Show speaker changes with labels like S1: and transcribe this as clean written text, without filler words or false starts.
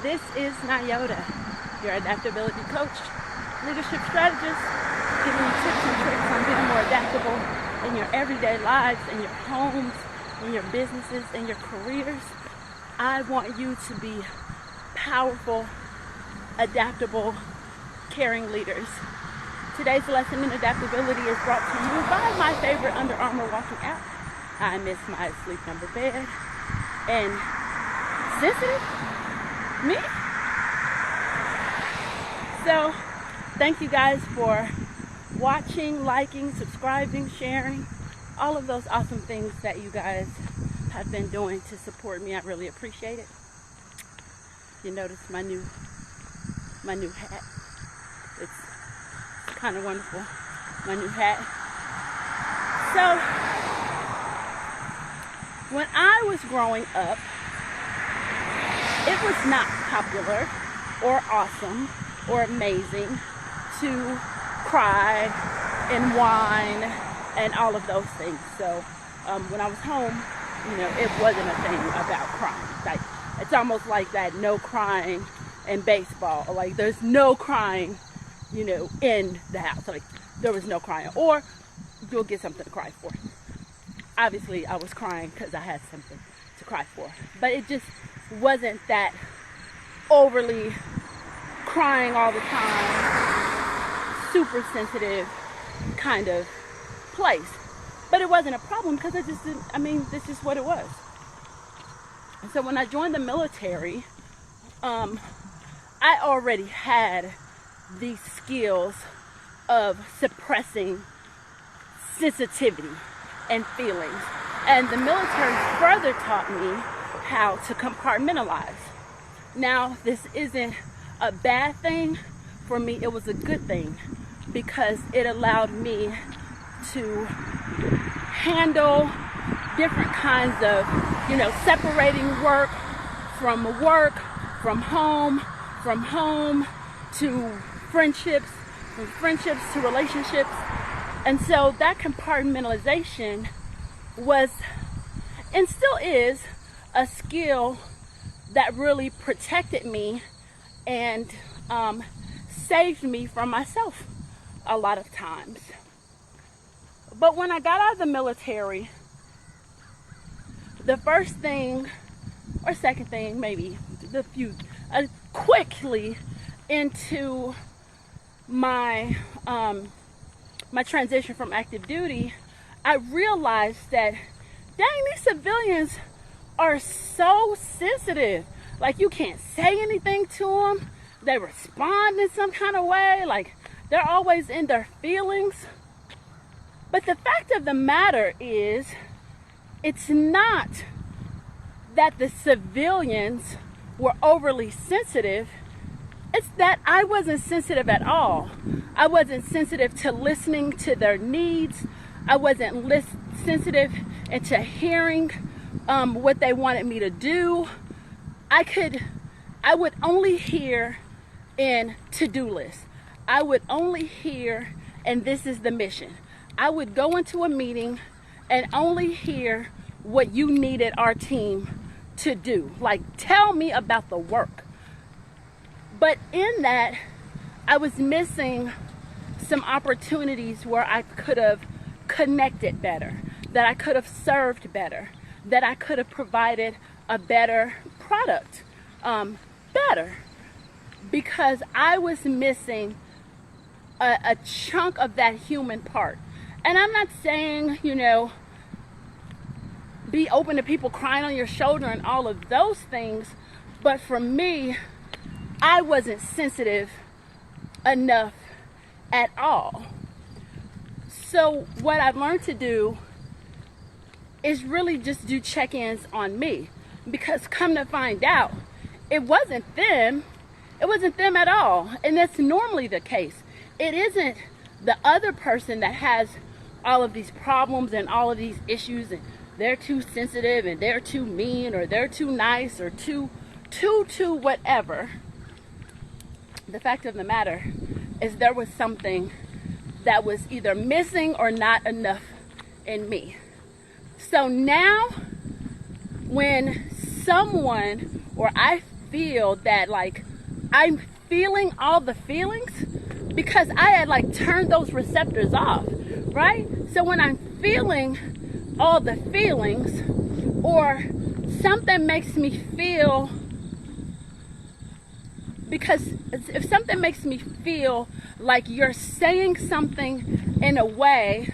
S1: This is Nyota, your adaptability coach, leadership strategist, giving you tips and tricks on being more adaptable in your everyday lives, in your homes, in your businesses, in your careers. I want you to be powerful, adaptable, caring leaders. Today's lesson in adaptability is brought to you by my favorite Under Armour walking app. I miss my Sleep Number bed. And sensitive? Me? So, thank you guys for watching, liking, subscribing, sharing, all of those awesome things that you guys have been doing to support me. I really appreciate it. You notice my new hat. It's kind of wonderful, my new hat. So, when I was growing up, it was not popular or awesome or amazing to cry and whine and all of those things. So when I was home, it wasn't a thing about crying. Like, it's almost like that no crying in baseball. Like, there's no crying, in the house. Like, there was no crying. Or you'll get something to cry for. Obviously, I was crying because I had something to cry for. But it just wasn't that overly crying all the time, super sensitive kind of place. But it wasn't a problem because this is what it was. And so when I joined the military, I already had these skills of suppressing sensitivity and feelings. And the military further taught me how to compartmentalize. Now, this isn't a bad thing. For me, it was a good thing because it allowed me to handle different kinds of, separating work, from home to friendships, from friendships to relationships. And so that compartmentalization was, and still is, a skill that really protected me and saved me from myself a lot of times. But when I got out of the military, the first thing, or second thing, maybe quickly into my my transition from active duty, I realized that, dang, these civilians are so sensitive. Like, you can't say anything to them. They respond in some kind of way. Like, they're always in their feelings. But the fact of the matter is, it's not that the civilians were overly sensitive. It's that I wasn't sensitive at all. I wasn't sensitive to listening to their needs. I wasn't sensitive into hearing what they wanted me to do. I would only hear in to-do lists. I would only hear, and this is the mission. I would go into a meeting and only hear what you needed our team to do. Like, tell me about the work. But in that, I was missing some opportunities where I could have connected better, that I could have served better, that I could have provided a better product, better, because I was missing a chunk of that human part. And I'm not saying, be open to people crying on your shoulder and all of those things, but for me, I wasn't sensitive enough at all. So what I've learned to do is really just do check-ins on me, because come to find out, it wasn't them at all. And that's normally the case. It isn't the other person that has all of these problems and all of these issues, and they're too sensitive and they're too mean or they're too nice or too whatever. The fact of the matter is there was something that was either missing or not enough in me. So now when someone, or I feel that like I'm feeling all the feelings because I had like turned those receptors off, right? So when I'm feeling all the feelings, or something makes me feel, because if something makes me feel like you're saying something in a way